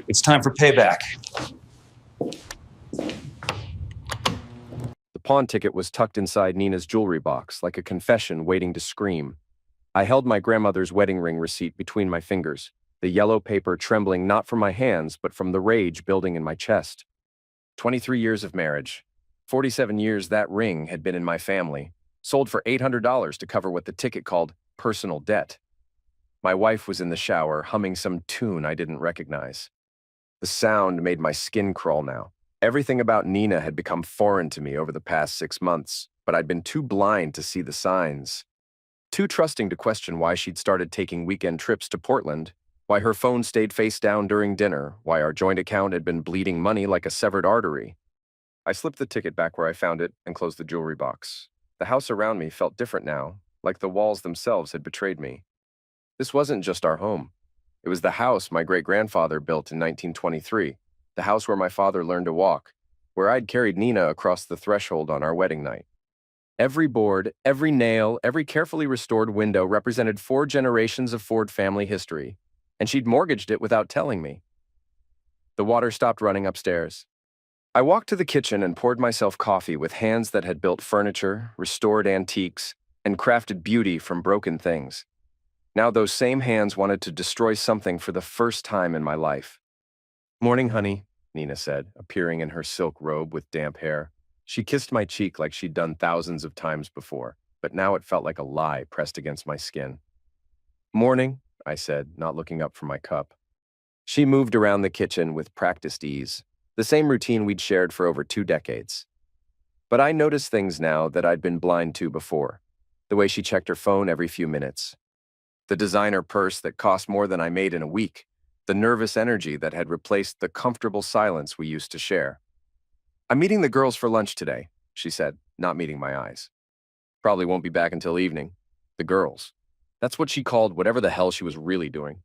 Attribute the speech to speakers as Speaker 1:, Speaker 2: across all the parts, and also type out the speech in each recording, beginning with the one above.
Speaker 1: It's time for payback.
Speaker 2: The pawn ticket was tucked inside Nina's jewelry box, like a confession waiting to scream. I held my grandmother's wedding ring receipt between my fingers, the yellow paper trembling not from my hands but from the rage building in my chest. 23 years of marriage. 47 years that ring had been in my family, sold for $800 to cover what the ticket called personal debt. My wife was in the shower, humming some tune I didn't recognize. The sound made my skin crawl now. Everything about Nina had become foreign to me over the past 6 months, but I'd been too blind to see the signs. Too trusting to question why she'd started taking weekend trips to Portland, why her phone stayed face down during dinner, why our joint account had been bleeding money like a severed artery. I slipped the ticket back where I found it and closed the jewelry box. The house around me felt different now, like the walls themselves had betrayed me. This wasn't just our home. It was the house my great-grandfather built in 1923, the house where my father learned to walk, where I'd carried Nina across the threshold on our wedding night. Every board, every nail, every carefully restored window represented 4 generations of Ford family history, and she'd mortgaged it without telling me. The water stopped running upstairs. I walked to the kitchen and poured myself coffee with hands that had built furniture, restored antiques, and crafted beauty from broken things. Now those same hands wanted to destroy something for the first time in my life. "Morning, honey," Nina said, appearing in her silk robe with damp hair. She kissed my cheek like she'd done thousands of times before, but now it felt like a lie pressed against my skin. "Morning," I said, not looking up from my cup. She moved around the kitchen with practiced ease, the same routine we'd shared for over 2 decades. But I noticed things now that I'd been blind to before, the way she checked her phone every few minutes, the designer purse that cost more than I made in a week, the nervous energy that had replaced the comfortable silence we used to share. "I'm meeting the girls for lunch today," she said, not meeting my eyes. "Probably won't be back until evening." The girls. That's what she called whatever the hell she was really doing.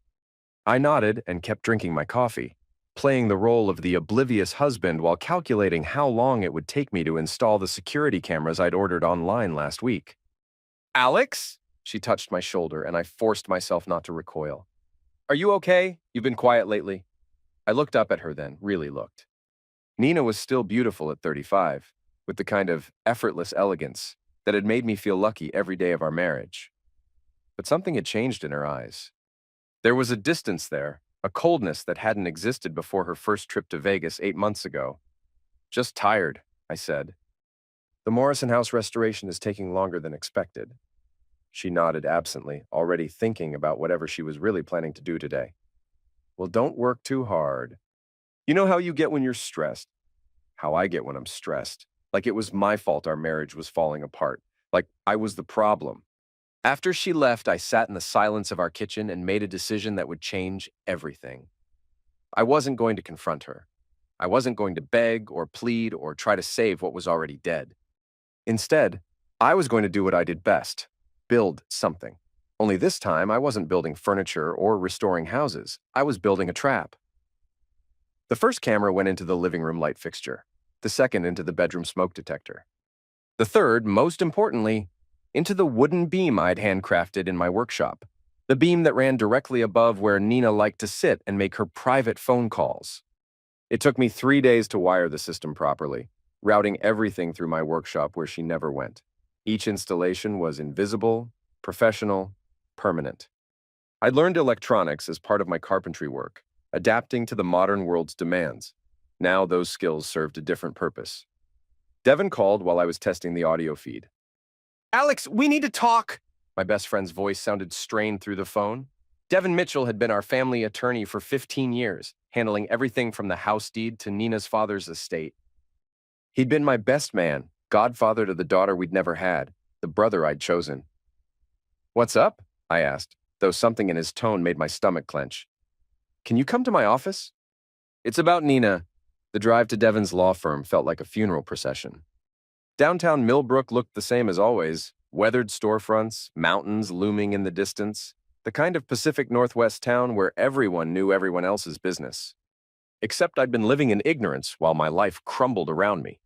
Speaker 2: I nodded and kept drinking my coffee, playing the role of the oblivious husband while calculating how long it would take me to install the security cameras I'd ordered online last week. "Alex?" She touched my shoulder, and I forced myself not to recoil. "Are you okay? You've been quiet lately." I looked up at her then, really looked. Nina was still beautiful at 35, with the kind of effortless elegance that had made me feel lucky every day of our marriage. But something had changed in her eyes. There was a distance there, a coldness that hadn't existed before her first trip to Vegas 8 months ago. "Just tired," I said. "The Morrison House restoration is taking longer than expected." She nodded absently, already thinking about whatever she was really planning to do today. "Well, don't work too hard. You know how you get when you're stressed?" "How I get when I'm stressed. Like it was my fault our marriage was falling apart. Like I was the problem." After she left, I sat in the silence of our kitchen and made a decision that would change everything. I wasn't going to confront her. I wasn't going to beg or plead or try to save what was already dead. Instead, I was going to do what I did best: build something. Only this time, I wasn't building furniture or restoring houses. I was building a trap. The first camera went into the living room light fixture, the second into the bedroom smoke detector. The third, most importantly, into the wooden beam I'd handcrafted in my workshop, the beam that ran directly above where Nina liked to sit and make her private phone calls. It took me 3 days to wire the system properly, routing everything through my workshop where she never went. Each installation was invisible, professional, permanent. I'd learned electronics as part of my carpentry work, adapting to the modern world's demands. Now those skills served a different purpose. Devin called while I was testing the audio feed. "Alex, we need to talk!" My best friend's voice sounded strained through the phone. Devin Mitchell had been our family attorney for 15 years, handling everything from the house deed to Nina's father's estate. He'd been my best man, godfather to the daughter we'd never had, the brother I'd chosen. "What's up?" I asked, though something in his tone made my stomach clench. "Can you come to my office?" "It's about Nina." The drive to Devin's law firm felt like a funeral procession. Downtown Millbrook looked the same as always: weathered storefronts, mountains looming in the distance, the kind of Pacific Northwest town where everyone knew everyone else's business. Except I'd been living in ignorance while my life crumbled around me.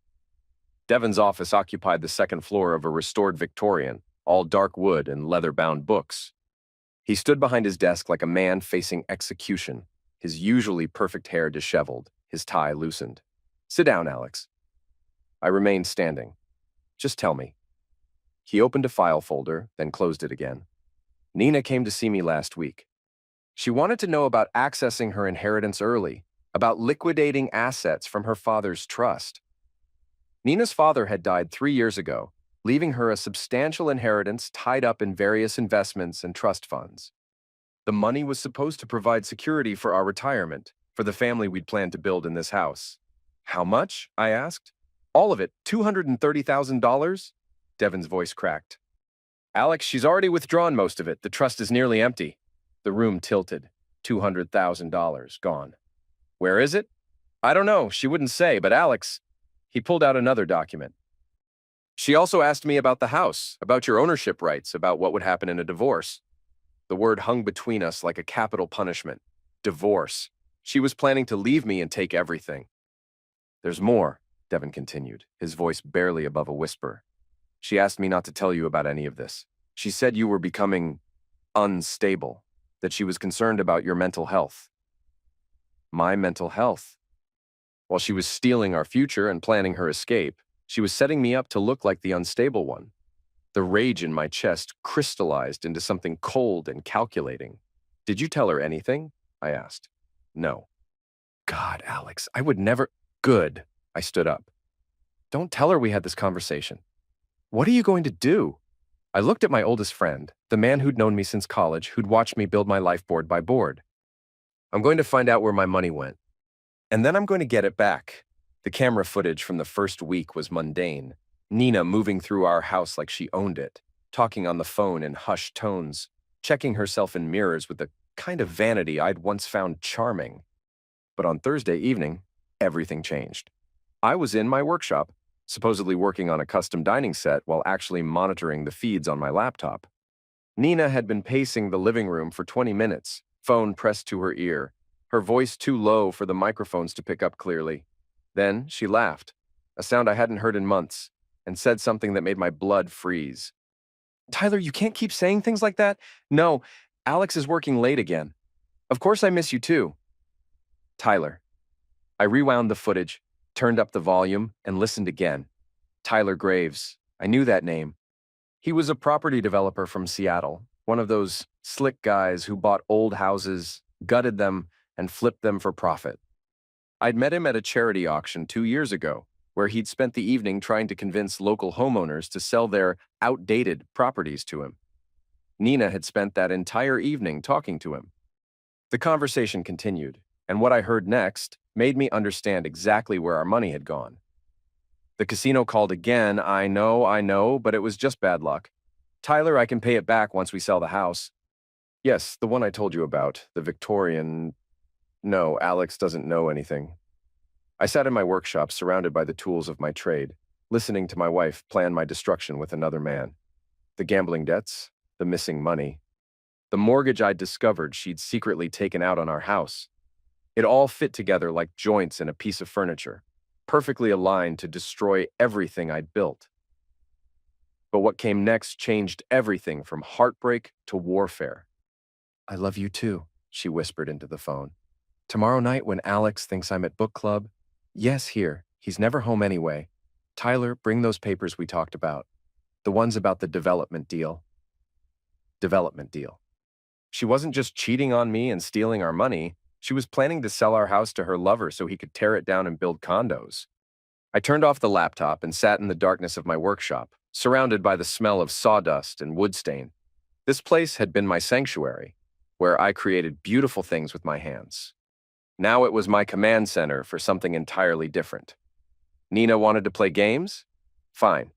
Speaker 2: Devin's office occupied the second floor of a restored Victorian, all dark wood and leather-bound books. He stood behind his desk like a man facing execution, his usually perfect hair disheveled, his tie loosened. "Sit down, Alex." I remained standing. "Just tell me." He opened a file folder, then closed it again. "Nina came to see me last week. She wanted to know about accessing her inheritance early, about liquidating assets from her father's trust. Nina's father had died 3 years ago, leaving her a substantial inheritance tied up in various investments and trust funds. The money was supposed to provide security for our retirement, for the family we'd planned to build in this house." "How much?" I asked. "All of it, $230,000? Devin's voice cracked. "Alex, she's already withdrawn most of it. The trust is nearly empty." The room tilted. $200,000 gone. "Where is it?" "I don't know. She wouldn't say, but Alex..." He pulled out another document. "She also asked me about the house, about your ownership rights, about what would happen in a divorce." The word hung between us like a capital punishment. Divorce. She was planning to leave me and take everything. "There's more," Devin continued, his voice barely above a whisper. "She asked me not to tell you about any of this. She said you were becoming unstable, that she was concerned about your mental health." My mental health? While she was stealing our future and planning her escape, she was setting me up to look like the unstable one. The rage in my chest crystallized into something cold and calculating. "Did you tell her anything?" I asked. "No." "God, Alex, I would never..." "Good." I stood up. "Don't tell her we had this conversation." "What are you going to do?" I looked at my oldest friend, the man who'd known me since college, who'd watched me build my life board by board. "I'm going to find out where my money went. And then I'm going to get it back." The camera footage from the first week was mundane. Nina moving through our house like she owned it, talking on the phone in hushed tones, checking herself in mirrors with the kind of vanity I'd once found charming. But on Thursday evening, everything changed. I was in my workshop, supposedly working on a custom dining set while actually monitoring the feeds on my laptop. Nina had been pacing the living room for 20 minutes, phone pressed to her ear, her voice too low for the microphones to pick up clearly. Then she laughed, a sound I hadn't heard in months, and said something that made my blood freeze. "Tyler, you can't keep saying things like that. No, Alex is working late again. Of course I miss you too." Tyler. I rewound the footage, turned up the volume, and listened again. Tyler Graves. I knew that name. He was a property developer from Seattle, one of those slick guys who bought old houses, gutted them, and flipped them for profit. I'd met him at a charity auction 2 years ago, where he'd spent the evening trying to convince local homeowners to sell their outdated properties to him. Nina had spent that entire evening talking to him. The conversation continued, and what I heard next made me understand exactly where our money had gone. "The casino called again. I know, but it was just bad luck. Tyler, I can pay it back once we sell the house." "Yes, the one I told you about, the Victorian..." "No, Alex doesn't know anything." I sat in my workshop surrounded by the tools of my trade, listening to my wife plan my destruction with another man. The gambling debts, the missing money, the mortgage I'd discovered she'd secretly taken out on our house. It all fit together like joints in a piece of furniture, perfectly aligned to destroy everything I'd built. But what came next changed everything from heartbreak to warfare. "I love you too," she whispered into the phone. "Tomorrow night when Alex thinks I'm at book club..." "Yes, here. He's never home anyway. Tyler, bring those papers we talked about. The ones about the development deal." Development deal. She wasn't just cheating on me and stealing our money. She was planning to sell our house to her lover so he could tear it down and build condos. I turned off the laptop and sat in the darkness of my workshop, surrounded by the smell of sawdust and wood stain. This place had been my sanctuary, where I created beautiful things with my hands. Now it was my command center for something entirely different. Nina wanted to play games? Fine.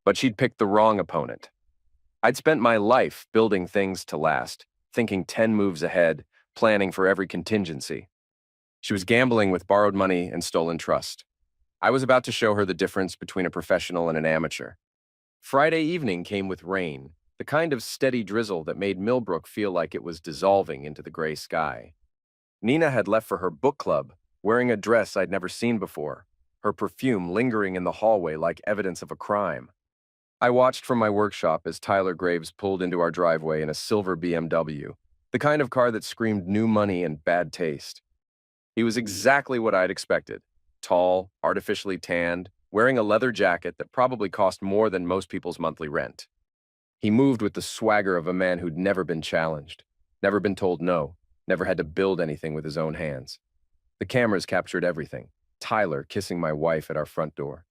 Speaker 2: But she'd picked the wrong opponent. I'd spent my life building things to last, thinking 10 moves ahead, planning for every contingency. She was gambling with borrowed money and stolen trust. I was about to show her the difference between a professional and an amateur. Friday evening came with rain, the kind of steady drizzle that made Millbrook feel like it was dissolving into the gray sky. Nina had left for her book club, wearing a dress I'd never seen before, her perfume lingering in the hallway like evidence of a crime. I watched from my workshop as Tyler Graves pulled into our driveway in a silver BMW, The kind of car that screamed new money and bad taste. He was exactly what I'd expected. Tall, artificially tanned, wearing a leather jacket that probably cost more than most people's monthly rent. He moved with the swagger of a man who'd never been challenged, never been told no, never had to build anything with his own hands. The cameras captured everything. Tyler kissing my wife at our front door.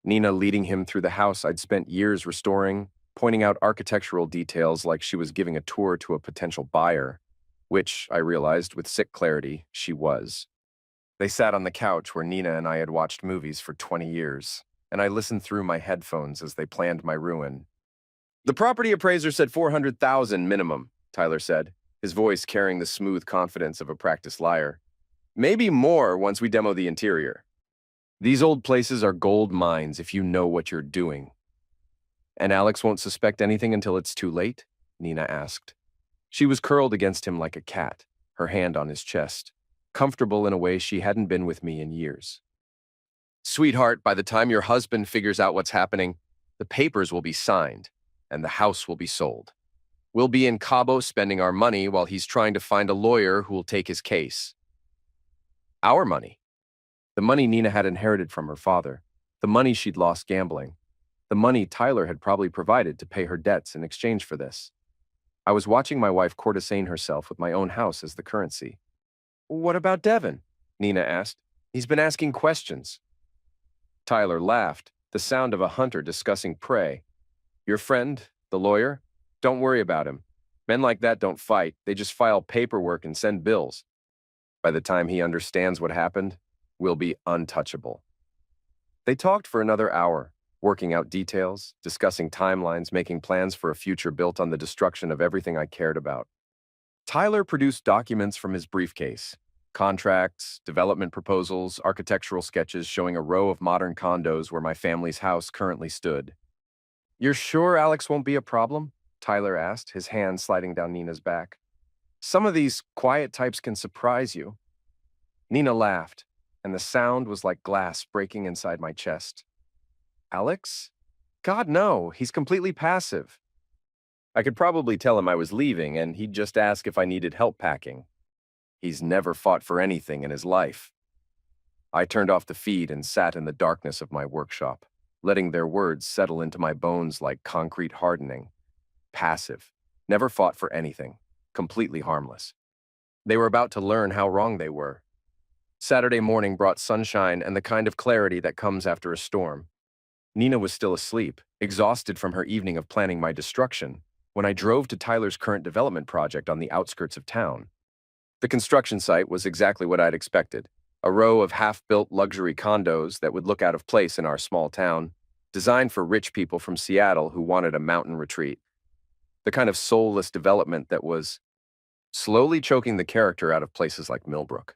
Speaker 2: Nina leading him through the house I'd spent years restoring, pointing out architectural details like she was giving a tour to a potential buyer, which, I realized with sick clarity, she was. They sat on the couch where Nina and I had watched movies for 20 years, and I listened through my headphones as they planned my ruin. "The property appraiser said 400,000 minimum," Tyler said, his voice carrying the smooth confidence of a practiced liar. "Maybe more once we demo the interior. These old places are gold mines if you know what you're doing." "And Alex won't suspect anything until it's too late?" Nina asked. She was curled against him like a cat, her hand on his chest, comfortable in a way she hadn't been with me in years. "Sweetheart, by the time your husband figures out what's happening, the papers will be signed, and the house will be sold. We'll be in Cabo spending our money while he's trying to find a lawyer who will take his case." Our money. The money Nina had inherited from her father, the money she'd lost gambling, the money Tyler had probably provided to pay her debts in exchange for this. I was watching my wife courtesan herself with my own house as the currency. "What about Devin?" Nina asked. "He's been asking questions." Tyler laughed, the sound of a hunter discussing prey. "Your friend, the lawyer? Don't worry about him. Men like that don't fight, they just file paperwork and send bills. By the time he understands what happened, we'll be untouchable." They talked for another hour, working out details, discussing timelines, making plans for a future built on the destruction of everything I cared about. Tyler produced documents from his briefcase. Contracts, development proposals, architectural sketches showing a row of modern condos where my family's house currently stood. "You're sure Alex won't be a problem?" Tyler asked, his hand sliding down Nina's back. "Some of these quiet types can surprise you." Nina laughed, and the sound was like glass breaking inside my chest. "Alex? God, no, he's completely passive. I could probably tell him I was leaving, and he'd just ask if I needed help packing. He's never fought for anything in his life." I turned off the feed and sat in the darkness of my workshop, letting their words settle into my bones like concrete hardening. Passive, never fought for anything, completely harmless. They were about to learn how wrong they were. Saturday morning brought sunshine and the kind of clarity that comes after a storm. Nina was still asleep, exhausted from her evening of planning my destruction, when I drove to Tyler's current development project on the outskirts of town. The construction site was exactly what I'd expected, a row of half-built luxury condos that would look out of place in our small town, designed for rich people from Seattle who wanted a mountain retreat. The kind of soulless development that was slowly choking the character out of places like Millbrook.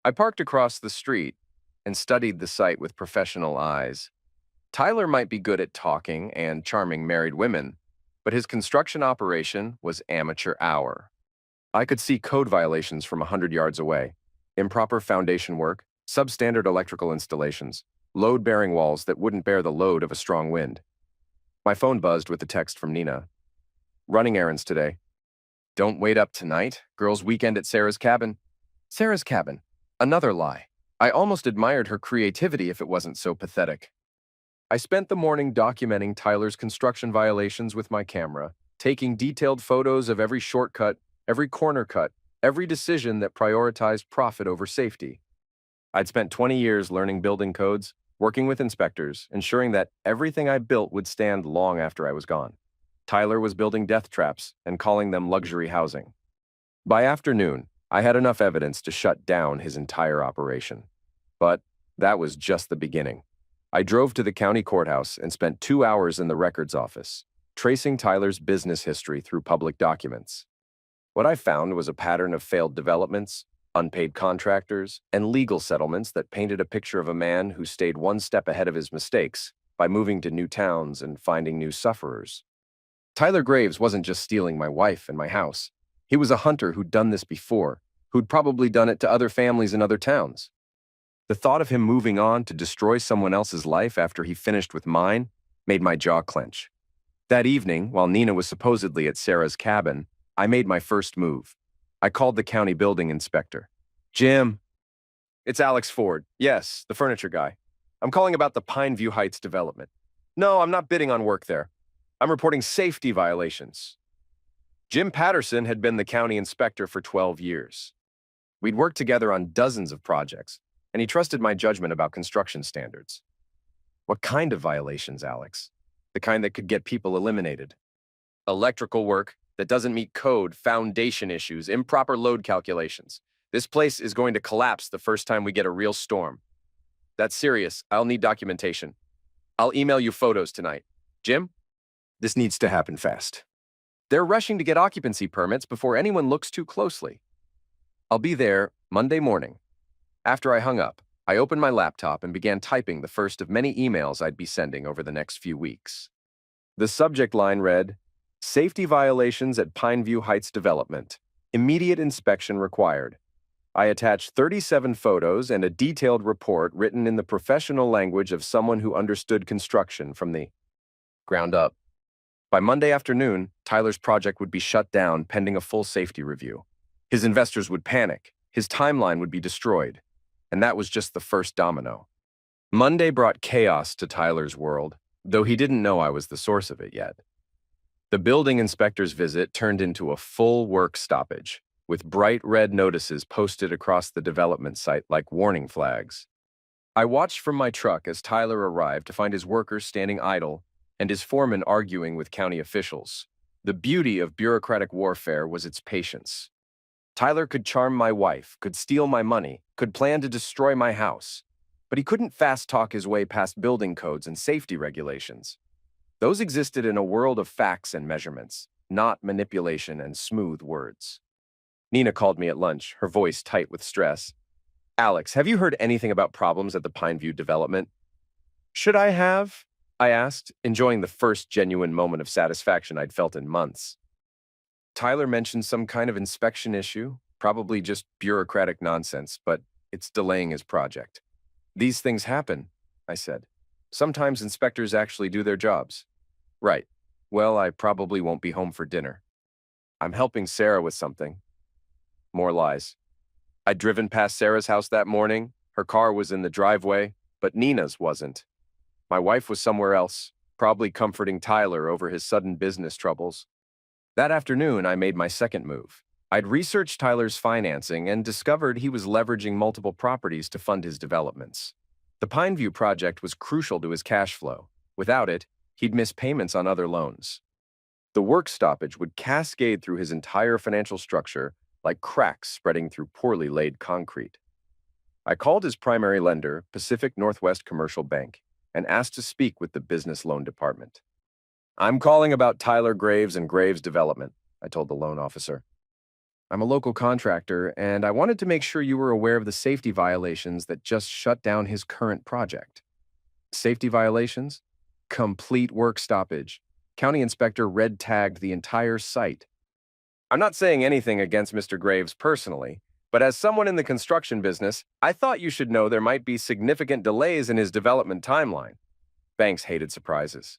Speaker 2: I parked across the street and studied the site with professional eyes. Tyler might be good at talking and charming married women, but his construction operation was amateur hour. I could see code violations from 100 yards away, improper foundation work, substandard electrical installations, load-bearing walls that wouldn't bear the load of a strong wind. My phone buzzed with a text from Nina. "Running errands today. Don't wait up tonight. Girls' weekend at Sarah's cabin." Sarah's cabin. Another lie. I almost admired her creativity if it wasn't so pathetic. I spent the morning documenting Tyler's construction violations with my camera, taking detailed photos of every shortcut, every corner cut, every decision that prioritized profit over safety. I'd spent 20 years learning building codes, working with inspectors, ensuring that everything I built would stand long after I was gone. Tyler was building death traps and calling them luxury housing. By afternoon, I had enough evidence to shut down his entire operation. But that was just the beginning. I drove to the county courthouse and spent 2 hours in the records office, tracing Tyler's business history through public documents. What I found was a pattern of failed developments, unpaid contractors, and legal settlements that painted a picture of a man who stayed one step ahead of his mistakes by moving to new towns and finding new sufferers. Tyler Graves wasn't just stealing my wife and my house. He was a hunter who'd done this before, who'd probably done it to other families in other towns. The thought of him moving on to destroy someone else's life after he finished with mine made my jaw clench. That evening, while Nina was supposedly at Sarah's cabin, I made my first move. I called the county building inspector. Jim, it's Alex Ford. Yes, the furniture guy. I'm calling about the Pineview Heights development. No, I'm not bidding on work there. I'm reporting safety violations. Jim Patterson had been the county inspector for 12 years. We'd worked together on dozens of projects, and he trusted my judgment about construction standards. What kind of violations, Alex? The kind that could get people eliminated. Electrical work that doesn't meet code, foundation issues, improper load calculations. This place is going to collapse the first time we get a real storm. That's serious. I'll need documentation. I'll email you photos tonight. Jim? This needs to happen fast. They're rushing to get occupancy permits before anyone looks too closely. I'll be there Monday morning. After I hung up, I opened my laptop and began typing the first of many emails I'd be sending over the next few weeks. The subject line read, "Safety violations at Pineview Heights Development. Immediate inspection required." I attached 37 photos and a detailed report written in the professional language of someone who understood construction from the ground up. By Monday afternoon, Tyler's project would be shut down pending a full safety review. His investors would panic, his timeline would be destroyed, and that was just the first domino. Monday brought chaos to Tyler's world, though he didn't know I was the source of it yet. The building inspector's visit turned into a full work stoppage, with bright red notices posted across the development site like warning flags. I watched from my truck as Tyler arrived to find his workers standing idle and his foreman arguing with county officials. The beauty of bureaucratic warfare was its patience. Tyler could charm my wife, could steal my money, could plan to destroy my house, but he couldn't fast-talk his way past building codes and safety regulations. Those existed in a world of facts and measurements, not manipulation and smooth words. Nina called me at lunch, her voice tight with stress. "Alex, have you heard anything about problems at the Pineview development?" "Should I have?" I asked, enjoying the first genuine moment of satisfaction I'd felt in months. Tyler mentioned some kind of inspection issue, probably just bureaucratic nonsense, but it's delaying his project. "These things happen," I said. "Sometimes inspectors actually do their jobs." "Right. Well, I probably won't be home for dinner. I'm helping Sarah with something." More lies. I'd driven past Sarah's house that morning. Her car was in the driveway, but Nina's wasn't. My wife was somewhere else, probably comforting Tyler over his sudden business troubles. That afternoon, I made my second move. I'd researched Tyler's financing and discovered he was leveraging multiple properties to fund his developments. The Pineview project was crucial to his cash flow. Without it, he'd miss payments on other loans. The work stoppage would cascade through his entire financial structure like cracks spreading through poorly laid concrete. I called his primary lender, Pacific Northwest Commercial Bank, and asked to speak with the business loan department. "I'm calling about Tyler Graves and Graves Development," I told the loan officer. "I'm a local contractor, and I wanted to make sure you were aware of the safety violations that just shut down his current project." "Safety violations?" "Complete work stoppage. County inspector red-tagged the entire site." I'm not saying anything against Mr. Graves personally, but as someone in the construction business, I thought you should know there might be significant delays in his development timeline. Banks hated surprises.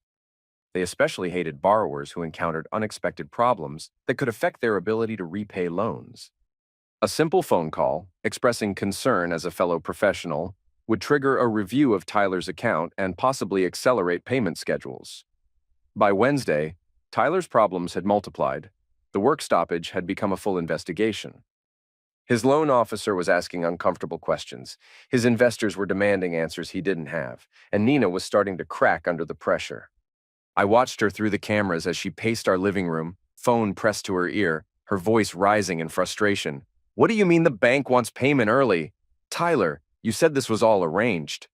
Speaker 2: They especially hated borrowers who encountered unexpected problems that could affect their ability to repay loans. A simple phone call, expressing concern as a fellow professional, would trigger a review of Tyler's account and possibly accelerate payment schedules. By Wednesday, Tyler's problems had multiplied. The work stoppage had become a full investigation. His loan officer was asking uncomfortable questions. His investors were demanding answers he didn't have, and Nina was starting to crack under the pressure. I watched her through the cameras as she paced our living room, phone pressed to her ear, her voice rising in frustration. "What do you mean the bank wants payment early? Tyler, you said this was all arranged."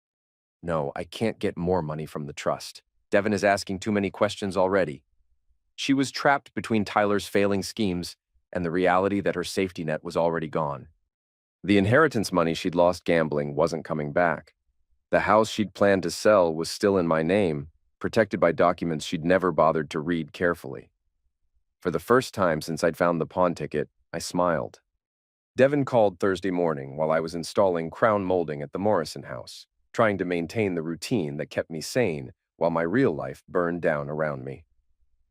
Speaker 2: "No, I can't get more money from the trust. Devin is asking too many questions already." She was trapped between Tyler's failing schemes and the reality that her safety net was already gone. The inheritance money she'd lost gambling wasn't coming back. The house she'd planned to sell was still in my name, protected by documents she'd never bothered to read carefully. For the first time since I'd found the pawn ticket, I smiled. Devin called Thursday morning while I was installing crown molding at the Morrison house, trying to maintain the routine that kept me sane while my real life burned down around me.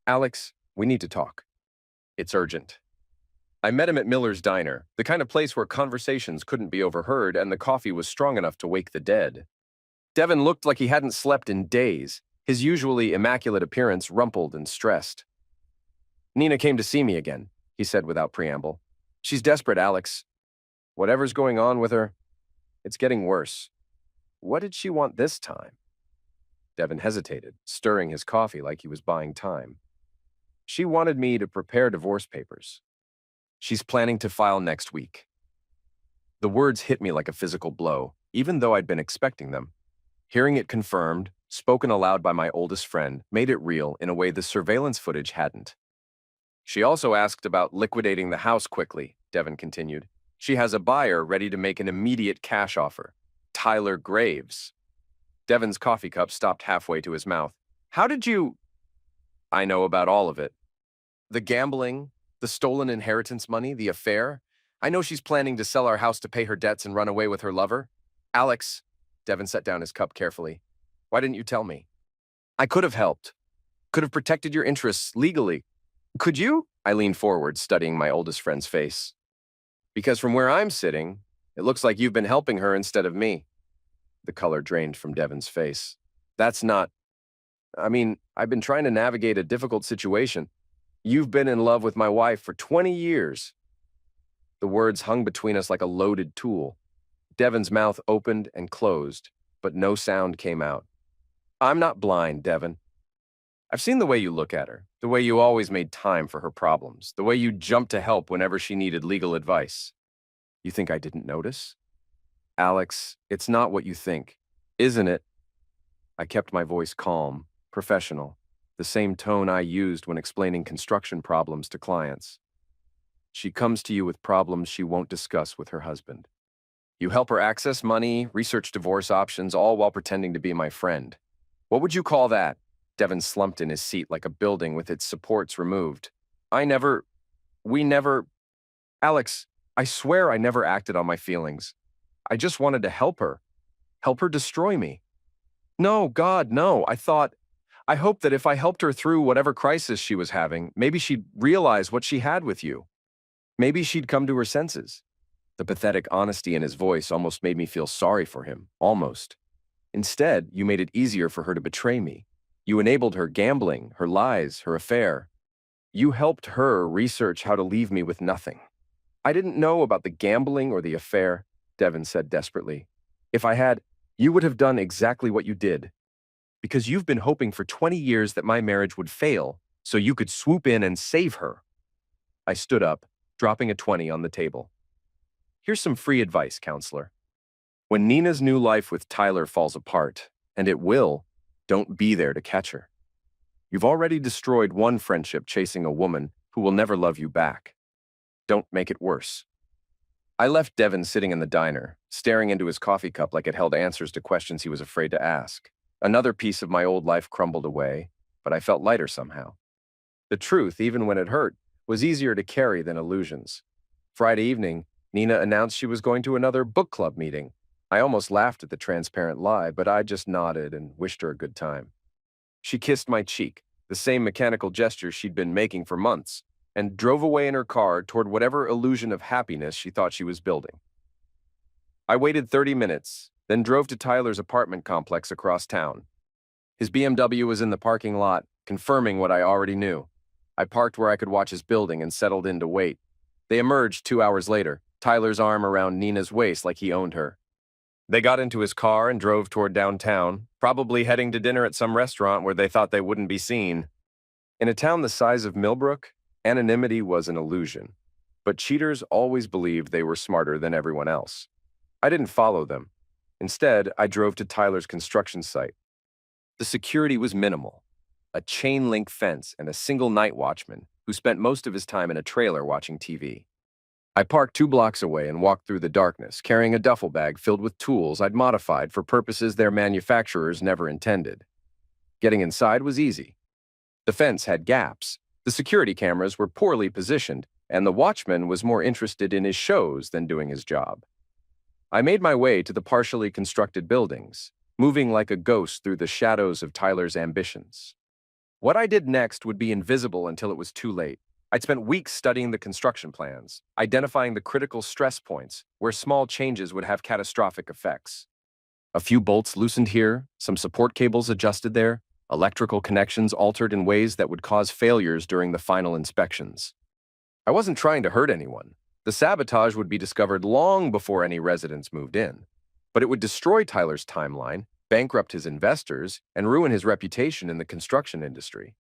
Speaker 2: "Alex, we need to talk. It's urgent." I met him at Miller's Diner, the kind of place where conversations couldn't be overheard and the coffee was strong enough to wake the dead. Devin looked like he hadn't slept in days, his usually immaculate appearance rumpled and stressed. "Nina came to see me again," he said without preamble. "She's desperate, Alex. Whatever's going on with her, it's getting worse." "What did she want this time?" Devin hesitated, stirring his coffee like he was buying time. "She wanted me to prepare divorce papers. She's planning to file next week." The words hit me like a physical blow, even though I'd been expecting them. Hearing it confirmed, spoken aloud by my oldest friend, made it real in a way the surveillance footage hadn't. "She also asked about liquidating the house quickly," Devin continued. "She has a buyer ready to make an immediate cash offer. Tyler Graves." Devin's coffee cup stopped halfway to his mouth. "How did you—" "I know about all of it. The gambling, the stolen inheritance money, the affair. I know she's planning to sell our house to pay her debts and run away with her lover." "Alex," Devin set down his cup carefully, "why didn't you tell me? I could have helped. Could have protected your interests legally. Could you?" I leaned forward, studying my oldest friend's face. "Because from where I'm sitting, it looks like you've been helping her instead of me." The color drained from Devin's face. "That's not— I've been trying to navigate a difficult situation. You've been in love with my wife for 20 years. The words hung between us like a loaded tool. Devin's mouth opened and closed, but no sound came out. "I'm not blind, Devin. I've seen the way you look at her, the way you always made time for her problems, the way you jumped to help whenever she needed legal advice. You think I didn't notice?" "Alex, it's not what you think, isn't it?" I kept my voice calm, professional, the same tone I used when explaining construction problems to clients. "She comes to you with problems she won't discuss with her husband. You help her access money, research divorce options, all while pretending to be my friend. What would you call that?" Devin slumped in his seat like a building with its supports removed. We never— Alex, I swear I never acted on my feelings. I just wanted to help her destroy me. No, God, no. I hoped that if I helped her through whatever crisis she was having, maybe she'd realize what she had with you. Maybe she'd come to her senses." The pathetic honesty in his voice almost made me feel sorry for him, almost. "Instead, you made it easier for her to betray me. You enabled her gambling, her lies, her affair. You helped her research how to leave me with nothing." "I didn't know about the gambling or the affair," Devin said desperately. "If I had, you would have done exactly what you did. Because you've been hoping for 20 years that my marriage would fail, so you could swoop in and save her." I stood up, dropping a 20 on the table. "Here's some free advice, counselor. When Nina's new life with Tyler falls apart, and it will, don't be there to catch her. You've already destroyed one friendship chasing a woman who will never love you back. Don't make it worse." I left Devin sitting in the diner, staring into his coffee cup like it held answers to questions he was afraid to ask. Another piece of my old life crumbled away, but I felt lighter somehow. The truth, even when it hurt, was easier to carry than illusions. Friday evening, Nina announced she was going to another book club meeting. I almost laughed at the transparent lie, but I just nodded and wished her a good time. She kissed my cheek, the same mechanical gesture she'd been making for months, and drove away in her car toward whatever illusion of happiness she thought she was building. I waited 30 minutes, then drove to Tyler's apartment complex across town. His BMW was in the parking lot, confirming what I already knew. I parked where I could watch his building and settled in to wait. They emerged 2 hours later, Tyler's arm around Nina's waist like he owned her. They got into his car and drove toward downtown, probably heading to dinner at some restaurant where they thought they wouldn't be seen. In a town the size of Millbrook, anonymity was an illusion, but cheaters always believed they were smarter than everyone else. I didn't follow them. Instead, I drove to Tyler's construction site. The security was minimal, a chain-link fence and a single night watchman who spent most of his time in a trailer watching TV. I parked 2 blocks away and walked through the darkness, carrying a duffel bag filled with tools I'd modified for purposes their manufacturers never intended. Getting inside was easy. The fence had gaps, the security cameras were poorly positioned, and the watchman was more interested in his shows than doing his job. I made my way to the partially constructed buildings, moving like a ghost through the shadows of Tyler's ambitions. What I did next would be invisible until it was too late. I'd spent weeks studying the construction plans, identifying the critical stress points where small changes would have catastrophic effects. A few bolts loosened here, some support cables adjusted there, electrical connections altered in ways that would cause failures during the final inspections. I wasn't trying to hurt anyone. The sabotage would be discovered long before any residents moved in. But it would destroy Tyler's timeline, bankrupt his investors, and ruin his reputation in the construction industry.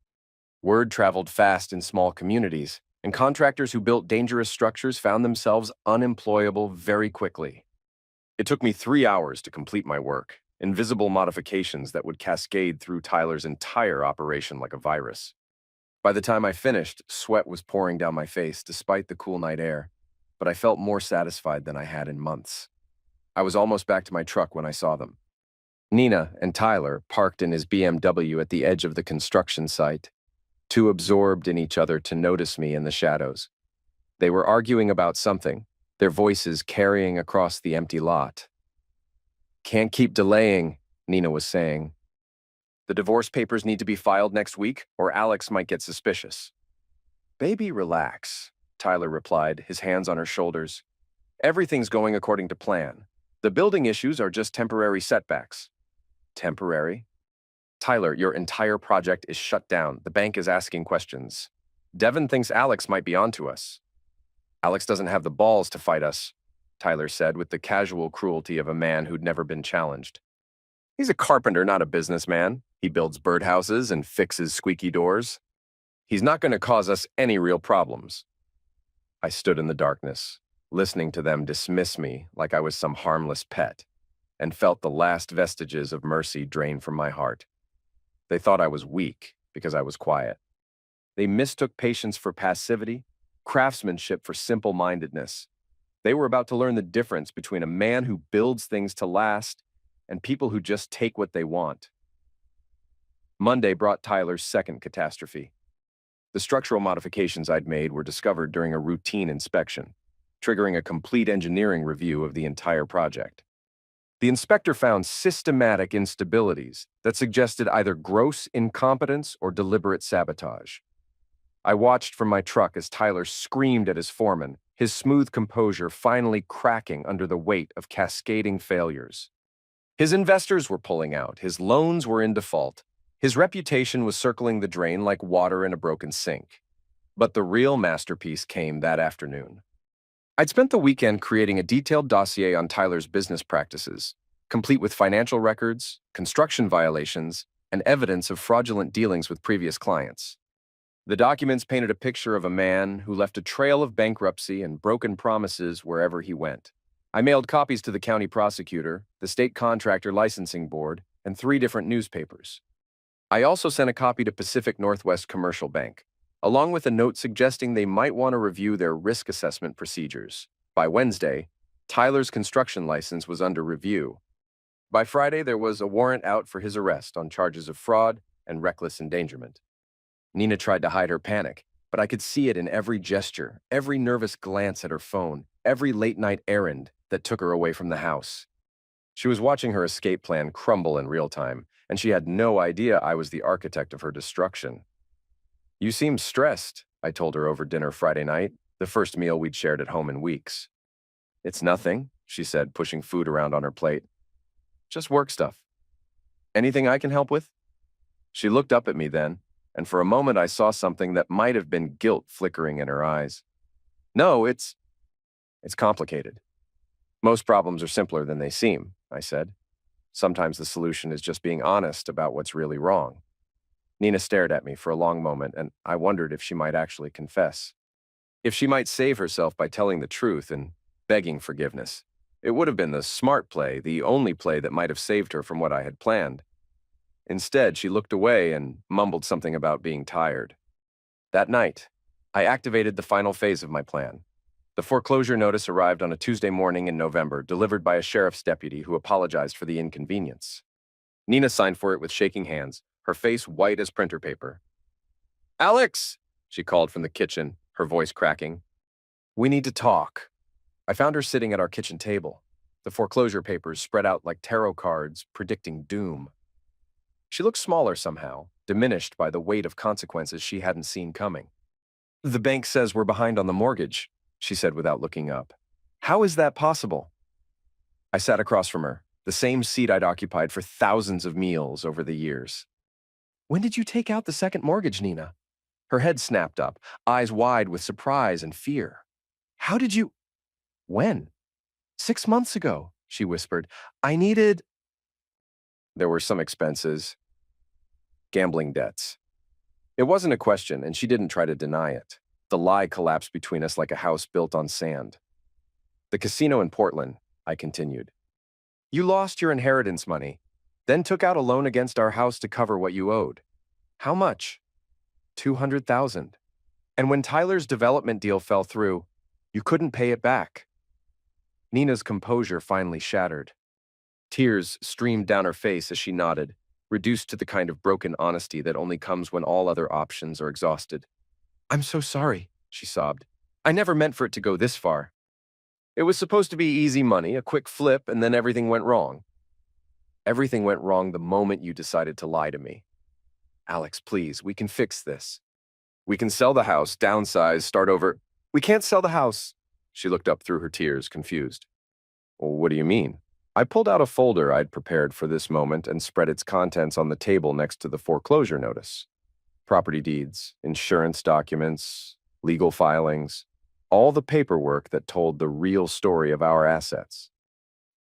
Speaker 2: Word traveled fast in small communities, and contractors who built dangerous structures found themselves unemployable very quickly. It took me 3 hours to complete my work, invisible modifications that would cascade through Tyler's entire operation like a virus. By the time I finished, sweat was pouring down my face despite the cool night air, but I felt more satisfied than I had in months. I was almost back to my truck when I saw them. Nina and Tyler parked in his BMW at the edge of the construction site, too absorbed in each other to notice me in the shadows. They were arguing about something, their voices carrying across the empty lot. "Can't keep delaying," Nina was saying. "The divorce papers need to be filed next week, or Alex might get suspicious." "Baby, relax," Tyler replied, his hands on her shoulders. "Everything's going according to plan. The building issues are just temporary setbacks." "Temporary?" "Tyler, your entire project is shut down. The bank is asking questions. Devin thinks Alex might be onto us." "Alex doesn't have the balls to fight us," Tyler said with the casual cruelty of a man who'd never been challenged. "He's a carpenter, not a businessman. He builds birdhouses and fixes squeaky doors. He's not going to cause us any real problems." I stood in the darkness, listening to them dismiss me like I was some harmless pet, and felt the last vestiges of mercy drain from my heart. They thought I was weak because I was quiet. They mistook patience for passivity, craftsmanship for simple-mindedness. They were about to learn the difference between a man who builds things to last and people who just take what they want. Monday brought Tyler's second catastrophe. The structural modifications I'd made were discovered during a routine inspection, triggering a complete engineering review of the entire project. The inspector found systematic instabilities that suggested either gross incompetence or deliberate sabotage. I watched from my truck as Tyler screamed at his foreman, his smooth composure finally cracking under the weight of cascading failures. His investors were pulling out, his loans were in default, his reputation was circling the drain like water in a broken sink. But the real masterpiece came that afternoon. I'd spent the weekend creating a detailed dossier on Tyler's business practices, complete with financial records, construction violations, and evidence of fraudulent dealings with previous clients. The documents painted a picture of a man who left a trail of bankruptcy and broken promises wherever he went. I mailed copies to the county prosecutor, the state contractor licensing board, and 3 different newspapers. I also sent a copy to Pacific Northwest Commercial Bank, along with a note suggesting they might want to review their risk assessment procedures. By Wednesday, Tyler's construction license was under review. By Friday, there was a warrant out for his arrest on charges of fraud and reckless endangerment. Nina tried to hide her panic, but I could see it in every gesture, every nervous glance at her phone, every late-night errand that took her away from the house. She was watching her escape plan crumble in real time, and she had no idea I was the architect of her destruction. "You seem stressed," I told her over dinner Friday night, the first meal we'd shared at home in weeks. "It's nothing," she said, pushing food around on her plate. "Just work stuff. Anything I can help with?" She looked up at me then, and for a moment I saw something that might have been guilt flickering in her eyes. "No, it's complicated. Most problems are simpler than they seem," I said. "Sometimes the solution is just being honest about what's really wrong." Nina stared at me for a long moment, and I wondered if she might actually confess. If she might save herself by telling the truth and begging forgiveness. It would have been the smart play, the only play that might have saved her from what I had planned. Instead, she looked away and mumbled something about being tired. That night, I activated the final phase of my plan. The foreclosure notice arrived on a Tuesday morning in November, delivered by a sheriff's deputy who apologized for the inconvenience. Nina signed for it with shaking hands, her face white as printer paper. "Alex!" she called from the kitchen, her voice cracking. "We need to talk." I found her sitting at our kitchen table, the foreclosure papers spread out like tarot cards predicting doom. She looked smaller somehow, diminished by the weight of consequences she hadn't seen coming. The bank says we're behind on the mortgage, she said without looking up. How is that possible? I sat across from her, the same seat I'd occupied for thousands of meals over the years. When did you take out the second mortgage, Nina? Her head snapped up, eyes wide with surprise and fear. How did you? When? 6 months ago, she whispered. I needed. There were some expenses, gambling debts. It wasn't a question, and she didn't try to deny it. The lie collapsed between us like a house built on sand. The casino in Portland, I continued. You lost your inheritance money, then took out a loan against our house to cover what you owed. How much? $200,000. And when Tyler's development deal fell through, you couldn't pay it back. Nina's composure finally shattered. Tears streamed down her face as she nodded, reduced to the kind of broken honesty that only comes when all other options are exhausted. I'm so sorry, she sobbed. I never meant for it to go this far. It was supposed to be easy money, a quick flip, and then everything went wrong. Everything went wrong the moment you decided to lie to me. Alex, please, we can fix this. We can sell the house, downsize, start over. We can't sell the house. She looked up through her tears, confused. Well, what do you mean? I pulled out a folder I'd prepared for this moment and spread its contents on the table next to the foreclosure notice. Property deeds, insurance documents, legal filings, all the paperwork that told the real story of our assets.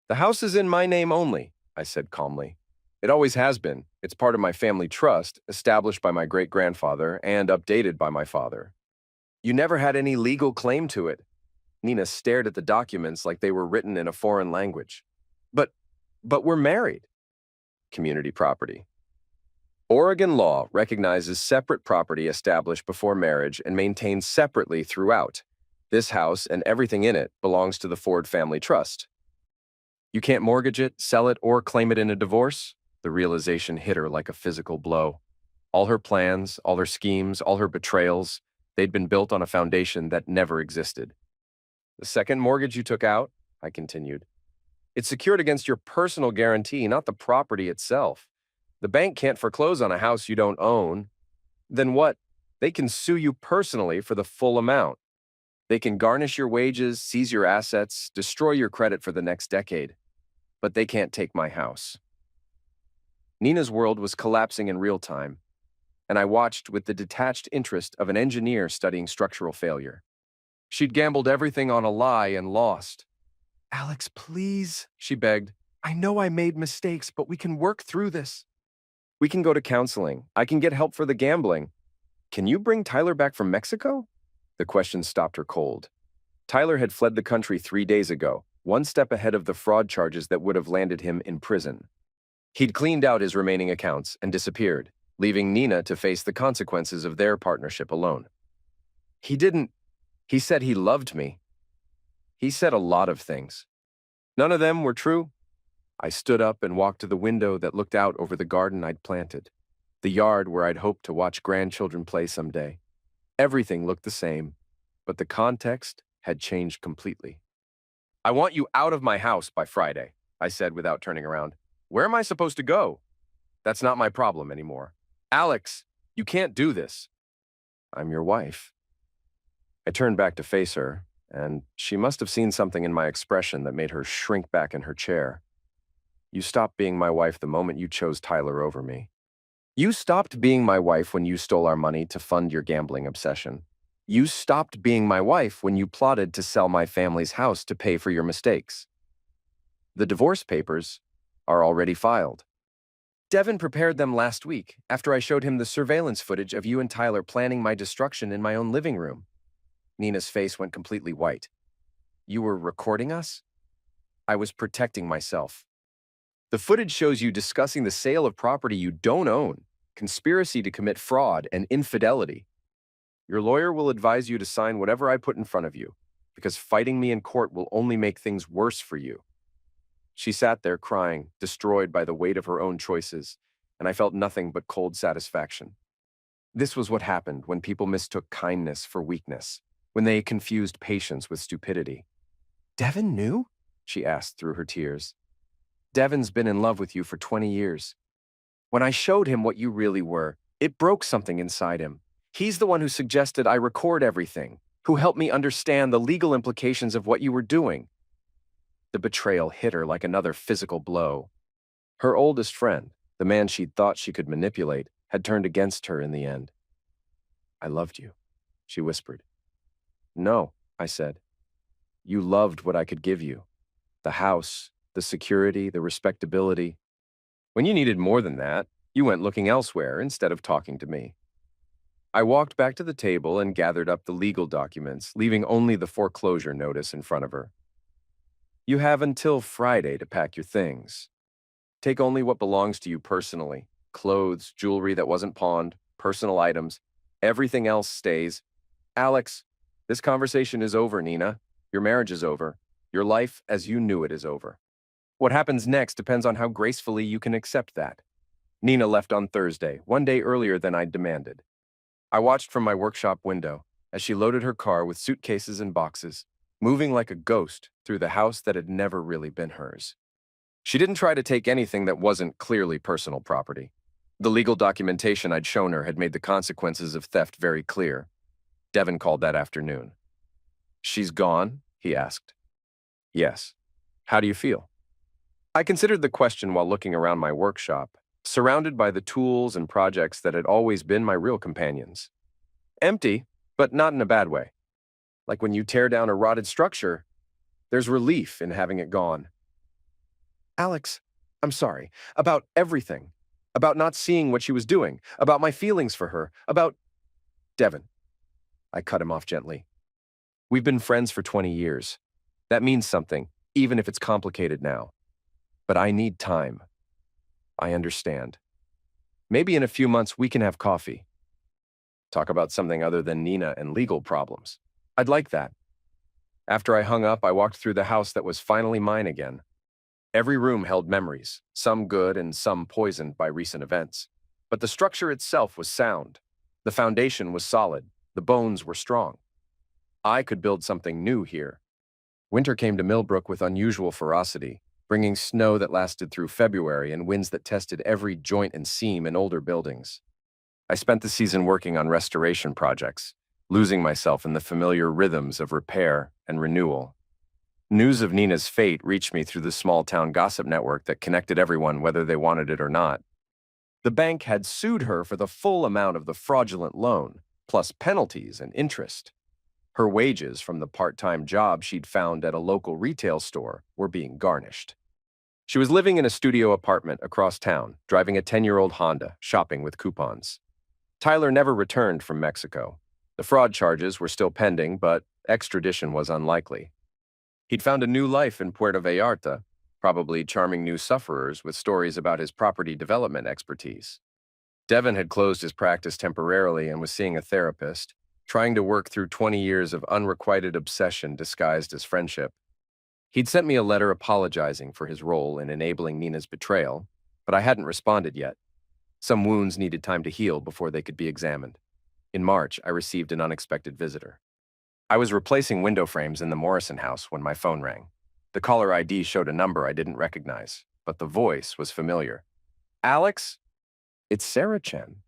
Speaker 2: The house is in my name only, I said calmly. It always has been. It's part of my family trust, established by my great-grandfather and updated by my father. You never had any legal claim to it. Nina stared at the documents like they were written in a foreign language. But we're married. Community property. Oregon law recognizes separate property established before marriage and maintained separately throughout. This house and everything in it belongs to the Ford family trust. You can't mortgage it, sell it, or claim it in a divorce? The realization hit her like a physical blow. All her plans, all her schemes, all her betrayals, they'd been built on a foundation that never existed. The second mortgage you took out, I continued, it's secured against your personal guarantee, not the property itself. The bank can't foreclose on a house you don't own. Then what? They can sue you personally for the full amount. They can garnish your wages, seize your assets, destroy your credit for the next decade. But they can't take my house. Nina's world was collapsing in real time, and I watched with the detached interest of an engineer studying structural failure. She'd gambled everything on a lie and lost. Alex, please, she begged. I know I made mistakes, but we can work through this. We can go to counseling. I can get help for the gambling. Can you bring Tyler back from Mexico? The question stopped her cold. Tyler had fled the country 3 days ago, one step ahead of the fraud charges that would have landed him in prison. He'd cleaned out his remaining accounts and disappeared, leaving Nina to face the consequences of their partnership alone. He said he loved me. He said a lot of things. None of them were true. I stood up and walked to the window that looked out over the garden I'd planted, the yard where I'd hoped to watch grandchildren play someday. Everything looked the same, but the context had changed completely. I want you out of my house by Friday, I said without turning around. Where am I supposed to go? That's not my problem anymore. Alex, you can't do this. I'm your wife. I turned back to face her, and she must have seen something in my expression that made her shrink back in her chair. You stopped being my wife the moment you chose Tyler over me. You stopped being my wife when you stole our money to fund your gambling obsession. You stopped being my wife when you plotted to sell my family's house to pay for your mistakes. The divorce papers are already filed. Devin prepared them last week after I showed him the surveillance footage of you and Tyler planning my destruction in my own living room. Nina's face went completely white. You were recording us? I was protecting myself. The footage shows you discussing the sale of property you don't own, conspiracy to commit fraud, and infidelity. Your lawyer will advise you to sign whatever I put in front of you, because fighting me in court will only make things worse for you. She sat there crying, destroyed by the weight of her own choices, and I felt nothing but cold satisfaction. This was what happened when people mistook kindness for weakness, when they confused patience with stupidity. Devin knew? She asked through her tears. Devin's been in love with you for 20 years. When I showed him what you really were, it broke something inside him. He's the one who suggested I record everything, who helped me understand the legal implications of what you were doing. The betrayal hit her like another physical blow. Her oldest friend, the man she'd thought she could manipulate, had turned against her in the end. "I loved you," she whispered. "No," I said. "You loved what I could give you. The house, the security, the respectability. When you needed more than that, you went looking elsewhere instead of talking to me." I walked back to the table and gathered up the legal documents, leaving only the foreclosure notice in front of her. "You have until Friday to pack your things. Take only what belongs to you personally. Clothes, jewelry that wasn't pawned, personal items. Everything else stays. Alex, this conversation is over, Nina. Your marriage is over. Your life as you knew it is over. What happens next depends on how gracefully you can accept that." Nina left on Thursday, one day earlier than I'd demanded. I watched from my workshop window as she loaded her car with suitcases and boxes, moving like a ghost through the house that had never really been hers. She didn't try to take anything that wasn't clearly personal property. The legal documentation I'd shown her had made the consequences of theft very clear. Devin called that afternoon. "She's gone?" he asked. "Yes. How do you feel?" I considered the question while looking around my workshop, surrounded by the tools and projects that had always been my real companions. Empty, but not in a bad way. Like when you tear down a rotted structure, there's relief in having it gone. "Alex, I'm sorry. About everything. About not seeing what she was doing. About my feelings for her. About—" "Devin." I cut him off gently. "We've been friends for 20 years. That means something, even if it's complicated now. But I need time. I understand. Maybe in a few months we can have coffee. Talk about something other than Nina and legal problems. I'd like that." After I hung up, I walked through the house that was finally mine again. Every room held memories, some good and some poisoned by recent events. But the structure itself was sound. The foundation was solid. The bones were strong. I could build something new here. Winter came to Millbrook with unusual ferocity, bringing snow that lasted through February and winds that tested every joint and seam in older buildings. I spent the season working on restoration projects, losing myself in the familiar rhythms of repair and renewal. News of Nina's fate reached me through the small-town gossip network that connected everyone whether they wanted it or not. The bank had sued her for the full amount of the fraudulent loan, plus penalties and interest. Her wages from the part-time job she'd found at a local retail store were being garnished. She was living in a studio apartment across town, driving a 10-year-old Honda, shopping with coupons. Tyler never returned from Mexico. The fraud charges were still pending, but extradition was unlikely. He'd found a new life in Puerto Vallarta, probably charming new sufferers with stories about his property development expertise. Devin had closed his practice temporarily and was seeing a therapist, trying to work through 20 years of unrequited obsession disguised as friendship. He'd sent me a letter apologizing for his role in enabling Nina's betrayal, but I hadn't responded yet. Some wounds needed time to heal before they could be examined. In March, I received an unexpected visitor. I was replacing window frames in the Morrison house when my phone rang. The caller ID showed a number I didn't recognize, but the voice was familiar. "Alex?" "It's Sarah Chen."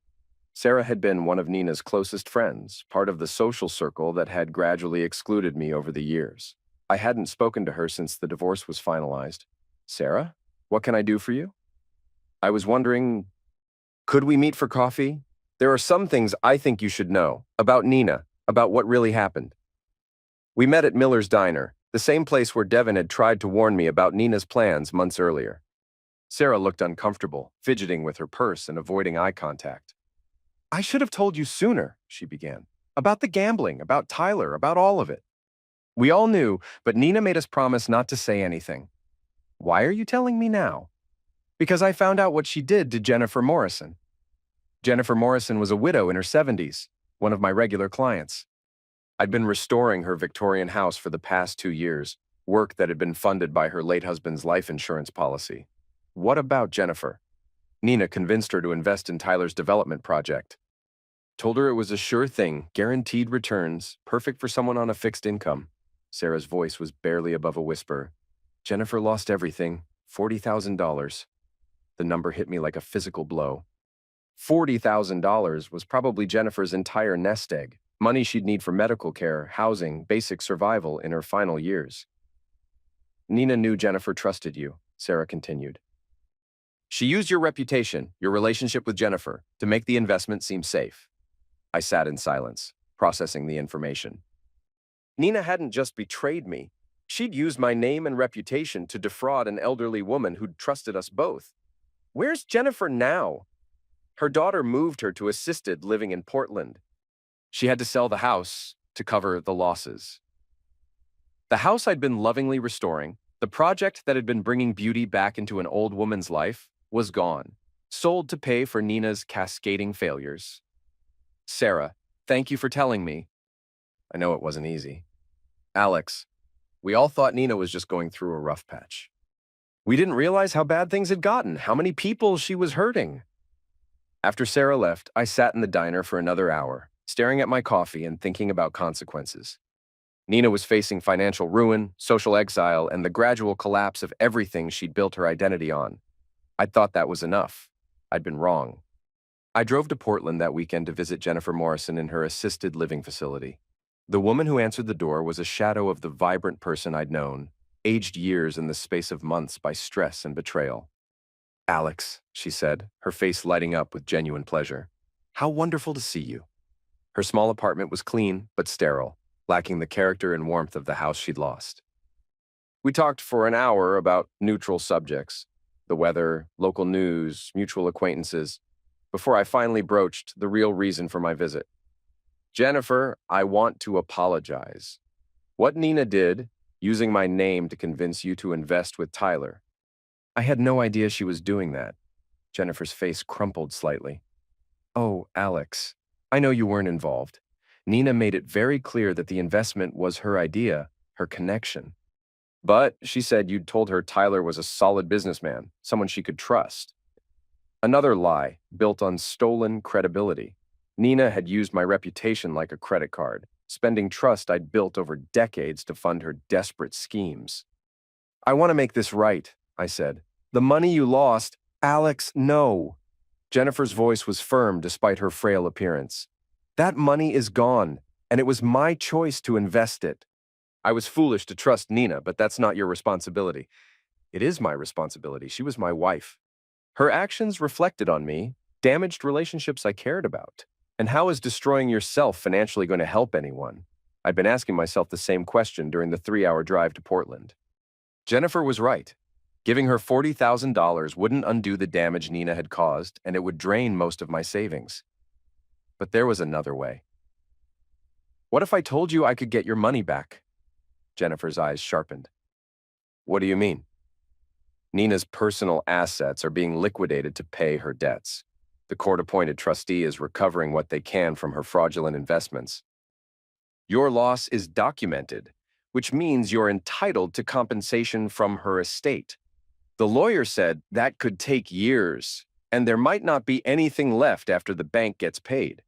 Speaker 2: Sarah had been one of Nina's closest friends, part of the social circle that had gradually excluded me over the years. I hadn't spoken to her since the divorce was finalized. "Sarah, what can I do for you?" "I was wondering, could we meet for coffee? There are some things I think you should know, about Nina, about what really happened." We met at Miller's Diner, the same place where Devin had tried to warn me about Nina's plans months earlier. Sarah looked uncomfortable, fidgeting with her purse and avoiding eye contact. "I should have told you sooner," she began. "About the gambling, about Tyler, about all of it." "We all knew, but Nina made us promise not to say anything." "Why are you telling me now?" "Because I found out what she did to Jennifer Morrison." Jennifer Morrison was a widow in her 70s, one of my regular clients. I'd been restoring her Victorian house for the past 2 years, work that had been funded by her late husband's life insurance policy. "What about Jennifer?" "Nina convinced her to invest in Tyler's development project. Told her it was a sure thing, guaranteed returns, perfect for someone on a fixed income." Sarah's voice was barely above a whisper. "Jennifer lost everything, $40,000. The number hit me like a physical blow. $40,000 was probably Jennifer's entire nest egg, money she'd need for medical care, housing, basic survival in her final years. Nina knew Jennifer trusted you, Sarah continued. She used your reputation, your relationship with Jennifer, to make the investment seem safe. I sat in silence, processing the information. Nina hadn't just betrayed me. She'd used my name and reputation to defraud an elderly woman who'd trusted us both. Where's Jennifer now? Her daughter moved her to assisted living in Portland. She had to sell the house to cover the losses. The house I'd been lovingly restoring, the project that had been bringing beauty back into an old woman's life, was gone, sold to pay for Nina's cascading failures. Sarah, thank you for telling me. I know it wasn't easy. Alex, we all thought Nina was just going through a rough patch. We didn't realize how bad things had gotten, how many people she was hurting. After Sarah left, I sat in the diner for another hour, staring at my coffee and thinking about consequences. Nina was facing financial ruin, social exile, and the gradual collapse of everything she'd built her identity on. I'd thought that was enough. I'd been wrong. I drove to Portland that weekend to visit Jennifer Morrison in her assisted living facility. The woman who answered the door was a shadow of the vibrant person I'd known, aged years in the space of months by stress and betrayal. Alex, she said, her face lighting up with genuine pleasure. How wonderful to see you. Her small apartment was clean but sterile, lacking the character and warmth of the house she'd lost. We talked for an hour about neutral subjects, the weather, local news, mutual acquaintances, before I finally broached the real reason for my visit. Jennifer, I want to apologize. What Nina did, using my name to convince you to invest with Tyler. I had no idea she was doing that. Jennifer's face crumpled slightly. Oh, Alex, I know you weren't involved. Nina made it very clear that the investment was her idea, her connection. But she said you'd told her Tyler was a solid businessman, someone she could trust. Another lie, built on stolen credibility. Nina had used my reputation like a credit card, spending trust I'd built over decades to fund her desperate schemes. I want to make this right, I said. The money you lost, Alex, no. Jennifer's voice was firm despite her frail appearance. That money is gone, and it was my choice to invest it. I was foolish to trust Nina, but that's not your responsibility. It is my responsibility. She was my wife. Her actions reflected on me, damaged relationships I cared about. And how is destroying yourself financially going to help anyone? I'd been asking myself the same question during the 3-hour drive to Portland. Jennifer was right. Giving her $40,000 wouldn't undo the damage Nina had caused, and it would drain most of my savings. But there was another way. What if I told you I could get your money back? Jennifer's eyes sharpened. What do you mean? Nina's personal assets are being liquidated to pay her debts. The court-appointed trustee is recovering what they can from her fraudulent investments. Your loss is documented, which means you're entitled to compensation from her estate. The lawyer said that could take years, and there might not be anything left after the bank gets paid.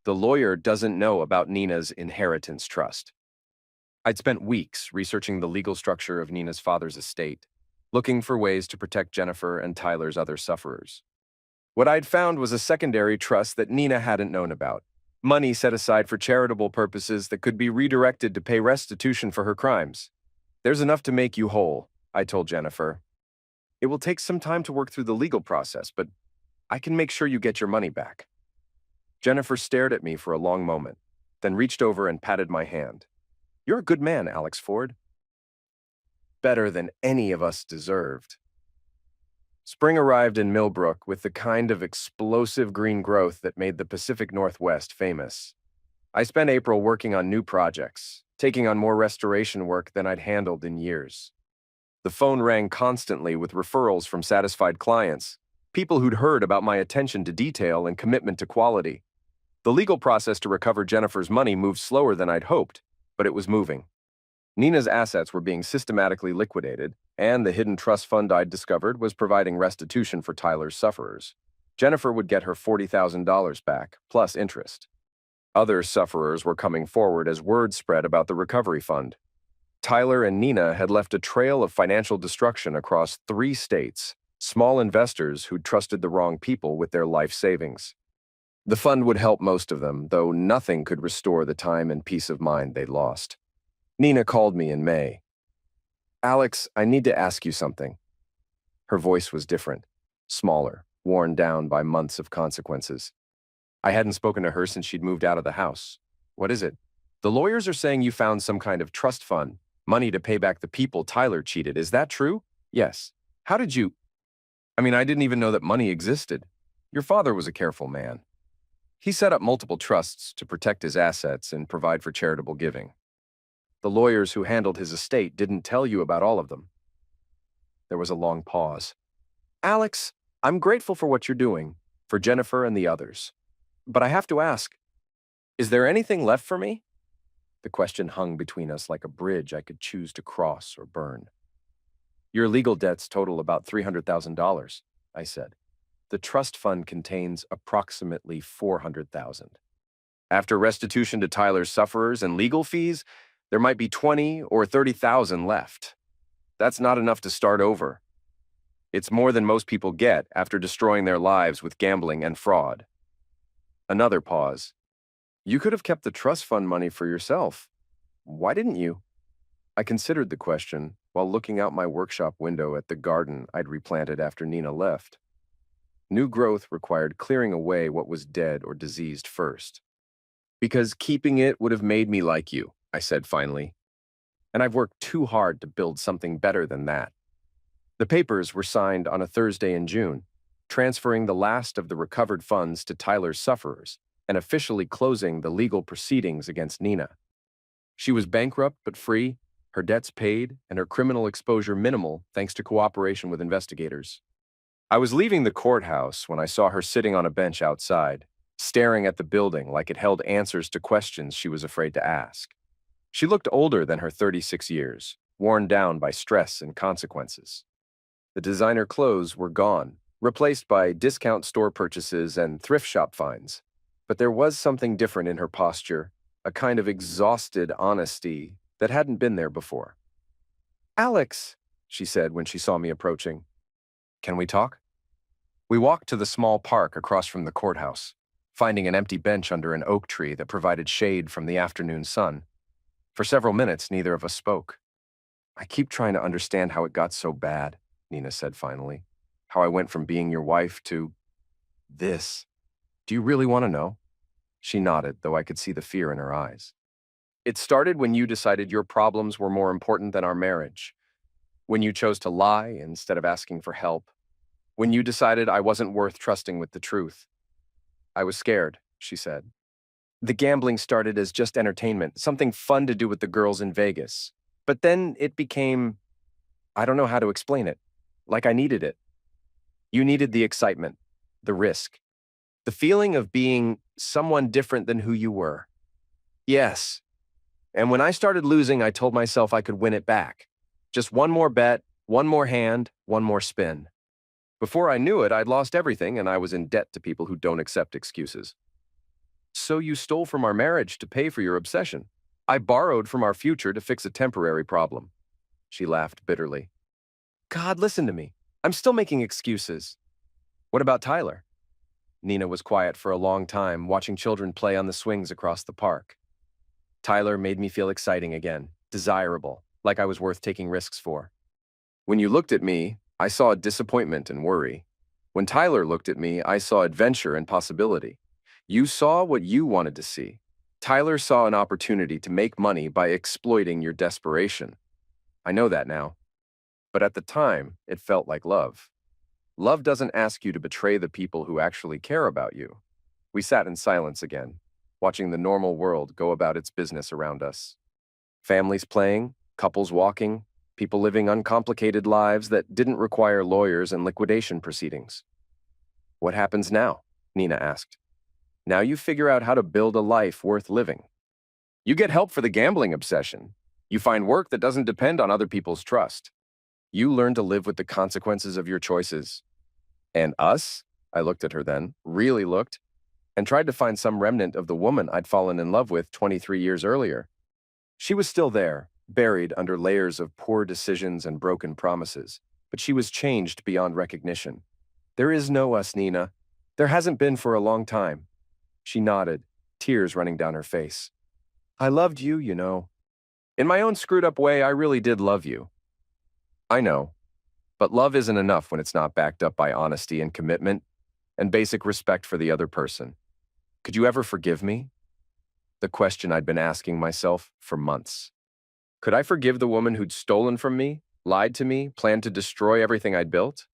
Speaker 2: The lawyer doesn't know about Nina's inheritance trust. I'd spent weeks researching the legal structure of Nina's father's estate, looking for ways to protect Jennifer and Tyler's other sufferers. What I'd found was a secondary trust that Nina hadn't known about, money set aside for charitable purposes that could be redirected to pay restitution for her crimes. There's enough to make you whole, I told Jennifer. It will take some time to work through the legal process, but I can make sure you get your money back. Jennifer stared at me for a long moment, then reached over and patted my hand. You're a good man, Alex Ford. Better than any of us deserved. Spring arrived in Millbrook with the kind of explosive green growth that made the Pacific Northwest famous. I spent April working on new projects, taking on more restoration work than I'd handled in years. The phone rang constantly with referrals from satisfied clients, people who'd heard about my attention to detail and commitment to quality. The legal process to recover Jennifer's money moved slower than I'd hoped, but it was moving. Nina's assets were being systematically liquidated, and the hidden trust fund I'd discovered was providing restitution for Tyler's sufferers. Jennifer would get her $40,000 back, plus interest. Other sufferers were coming forward as word spread about the recovery fund. Tyler and Nina had left a trail of financial destruction across 3 states, Small investors who'd trusted the wrong people with their life savings. The fund would help most of them, though nothing could restore the time and peace of mind they'd lost. Nina called me in May. "Alex, I need to ask you something." Her voice was different, smaller, worn down by months of consequences. I hadn't spoken to her since she'd moved out of the house. "What is it?" "The lawyers are saying you found some kind of trust fund, money to pay back the people Tyler cheated. Is that true?" "Yes." "How did you—" I didn't even know that money existed. Your father was a careful man. He set up multiple trusts to protect his assets and provide for charitable giving. The lawyers who handled his estate didn't tell you about all of them." There was a long pause. "Alex, I'm grateful for what you're doing, for Jennifer and the others. But I have to ask, is there anything left for me?" The question hung between us like a bridge I could choose to cross or burn. "Your legal debts total about $300,000, I said. "The trust fund contains approximately $400,000. After restitution to Tyler's sufferers and legal fees, there might be 20 or 30,000 left. That's not enough to start over. It's more than most people get after destroying their lives with gambling and fraud." Another pause. "You could have kept the trust fund money for yourself. Why didn't you?" I considered the question while looking out my workshop window at the garden I'd replanted after Nina left. New growth required clearing away what was dead or diseased first. "Because keeping it would have made me like you," I said finally. "And I've worked too hard to build something better than that." The papers were signed on a Thursday in June, transferring the last of the recovered funds to Tyler's sufferers and officially closing the legal proceedings against Nina. She was bankrupt but free, her debts paid, and her criminal exposure minimal thanks to cooperation with investigators. I was leaving the courthouse when I saw her sitting on a bench outside, staring at the building like it held answers to questions she was afraid to ask. She looked older than her 36 years, worn down by stress and consequences. The designer clothes were gone, replaced by discount store purchases and thrift shop finds. But there was something different in her posture, a kind of exhausted honesty that hadn't been there before. "Alex," she said when she saw me approaching. "Can we talk?" We walked to the small park across from the courthouse, finding an empty bench under an oak tree that provided shade from the afternoon sun. For several minutes, neither of us spoke. "I keep trying to understand how it got so bad," Nina said finally. "How I went from being your wife to this. Do you really want to know?" She nodded, though I could see the fear in her eyes. "It started when you decided your problems were more important than our marriage. When you chose to lie instead of asking for help. When you decided I wasn't worth trusting with the truth. I was scared," she said. "The gambling started as just entertainment, something fun to do with the girls in Vegas. But then it became, I don't know how to explain it, like I needed it. You needed the excitement, the risk, the feeling of being someone different than who you were." "Yes. And when I started losing, I told myself I could win it back. Just one more bet, one more hand, one more spin. Before I knew it, I'd lost everything and I was in debt to people who don't accept excuses." "So you stole from our marriage to pay for your obsession." "I borrowed from our future to fix a temporary problem." She laughed bitterly. "God, listen to me. I'm still making excuses." "What about Tyler?" Nina was quiet for a long time, watching children play on the swings across the park. "Tyler made me feel exciting again, desirable, like I was worth taking risks for. When you looked at me, I saw disappointment and worry. When Tyler looked at me, I saw adventure and possibility. You saw what you wanted to see. Tyler saw an opportunity to make money by exploiting your desperation. I know that now. But at the time, it felt like love. Love doesn't ask you to betray the people who actually care about you." We sat in silence again, watching the normal world go about its business around us. Families playing, couples walking, people living uncomplicated lives that didn't require lawyers and liquidation proceedings. "What happens now?" Nina asked. "Now you figure out how to build a life worth living. You get help for the gambling obsession. You find work that doesn't depend on other people's trust. You learn to live with the consequences of your choices. And us?" I looked at her then, really looked, and tried to find some remnant of the woman I'd fallen in love with 23 years earlier. She was still there, buried under layers of poor decisions and broken promises. but she was changed beyond recognition. "There is no us, Nina. There hasn't been for a long time." She nodded, tears running down her face. "I loved you, you know. In my own screwed-up way, I really did love you." "I know, but love isn't enough when it's not backed up by honesty and commitment and basic respect for the other person. Could you ever forgive me?" The question I'd been asking myself for months. Could I forgive the woman who'd stolen from me, lied to me, planned to destroy everything I'd built?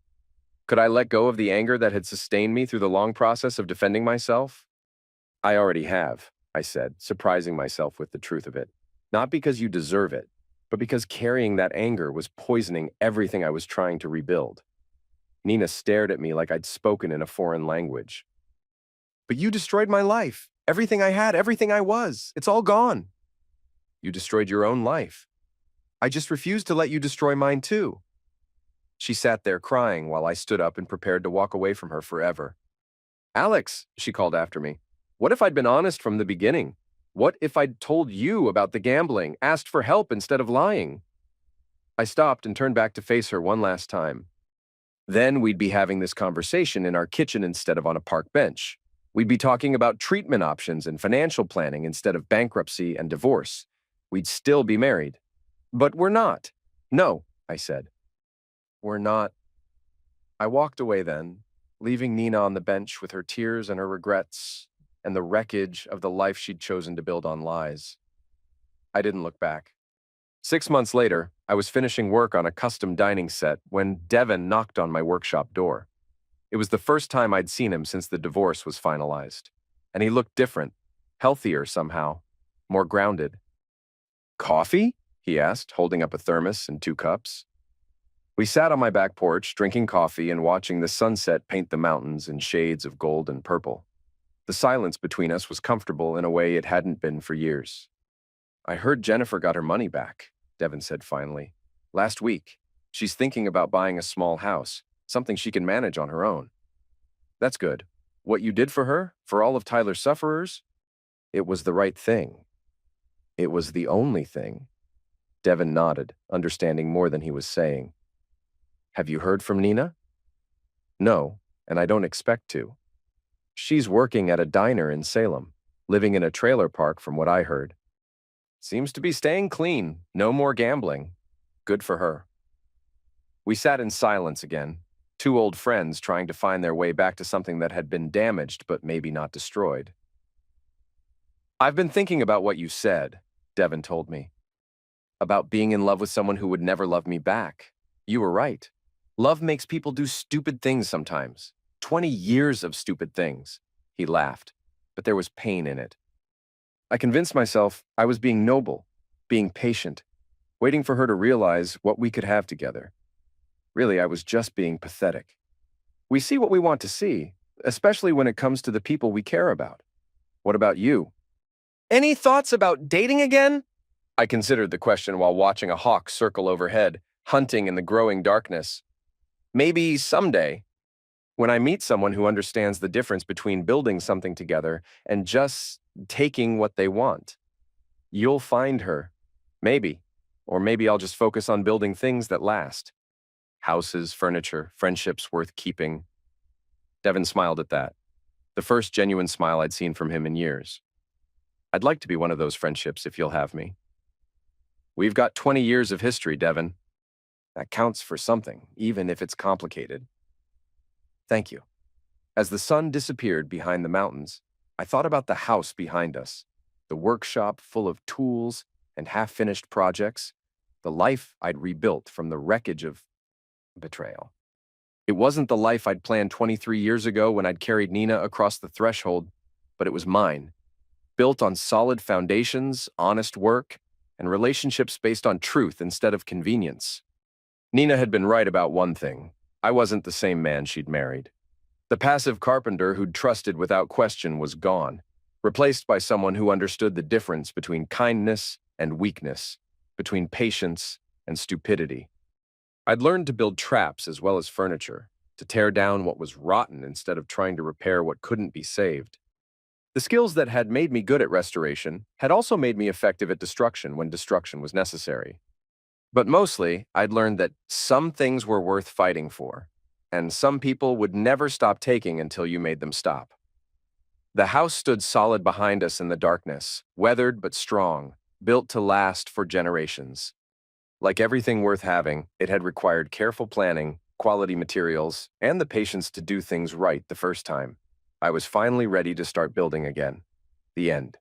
Speaker 2: Could I let go of the anger that had sustained me through the long process of defending myself? "I already have," I said, surprising myself with the truth of it. "Not because you deserve it, but because carrying that anger was poisoning everything I was trying to rebuild." Nina stared at me like I'd spoken in a foreign language. "But you destroyed my life. Everything I had, everything I was. It's all gone." "You destroyed your own life. I just refused to let you destroy mine too." She sat there crying while I stood up and prepared to walk away from her forever. "Alex," she called after me, "what if I'd been honest from the beginning? What if I'd told you about the gambling, asked for help instead of lying?" I stopped and turned back to face her one last time. Then we'd be having this conversation in our kitchen instead of on a park bench. We'd be talking about treatment options and financial planning instead of bankruptcy and divorce. We'd still be married. "But we're not." "No," I said. "We're not." I walked away then, leaving Nina on the bench with her tears and her regrets and the wreckage of the life she'd chosen to build on lies. I didn't look back. 6 months later, I was finishing work on a custom dining set when Devin knocked on my workshop door. It was the first time I'd seen him since the divorce was finalized, and he looked different, healthier somehow, more grounded. "Coffee?" he asked, holding up a thermos and 2 cups. We sat on my back porch, drinking coffee and watching the sunset paint the mountains in shades of gold and purple. The silence between us was comfortable in a way it hadn't been for years. "I heard Jennifer got her money back," Devin said finally. "Last week. She's thinking about buying a small house, something she can manage on her own." "That's good. What you did for her, for all of Tyler's sufferers?" "It was the right thing. It was the only thing." Devin nodded, understanding more than he was saying. "Have you heard from Nina?" "No, and I don't expect to. She's working at a diner in Salem, living in a trailer park from what I heard. Seems to be staying clean, no more gambling. Good for her." We sat in silence again, two old friends trying to find their way back to something that had been damaged but maybe not destroyed. "I've been thinking about what you said," Devin told me. "About being in love with someone who would never love me back. You were right. Love makes people do stupid things sometimes. 20 years of stupid things." He laughed, but there was pain in it. I convinced myself I was being noble, being patient, waiting for her to realize what we could have together. Really, I was just being pathetic. We see what we want to see, especially when it comes to the people we care about. What about you? "Any thoughts about dating again?" I considered the question while watching a hawk circle overhead, hunting in the growing darkness. "Maybe someday. When I meet someone who understands the difference between building something together and just taking what they want. You'll find her. Maybe. Or maybe I'll just focus on building things that last. Houses, furniture, friendships worth keeping." Devin smiled at that, the first genuine smile I'd seen from him in years. "I'd like to be one of those friendships if you'll have me." "We've got 20 years of history, Devin. That counts for something, even if it's complicated." "Thank you." As the sun disappeared behind the mountains, I thought about the house behind us, the workshop full of tools and half-finished projects, the life I'd rebuilt from the wreckage of betrayal. It wasn't the life I'd planned 23 years ago when I'd carried Nina across the threshold, but it was mine, built on solid foundations, honest work, and relationships based on truth instead of convenience. Nina had been right about one thing. I wasn't the same man she'd married. The passive carpenter who'd trusted without question was gone, replaced by someone who understood the difference between kindness and weakness, between patience and stupidity. I'd learned to build traps as well as furniture, to tear down what was rotten instead of trying to repair what couldn't be saved. The skills that had made me good at restoration had also made me effective at destruction when destruction was necessary. But mostly, I'd learned that some things were worth fighting for, and some people would never stop taking until you made them stop. The house stood solid behind us in the darkness, weathered but strong, built to last for generations. Like everything worth having, it had required careful planning, quality materials, and the patience to do things right the first time. I was finally ready to start building again. The end.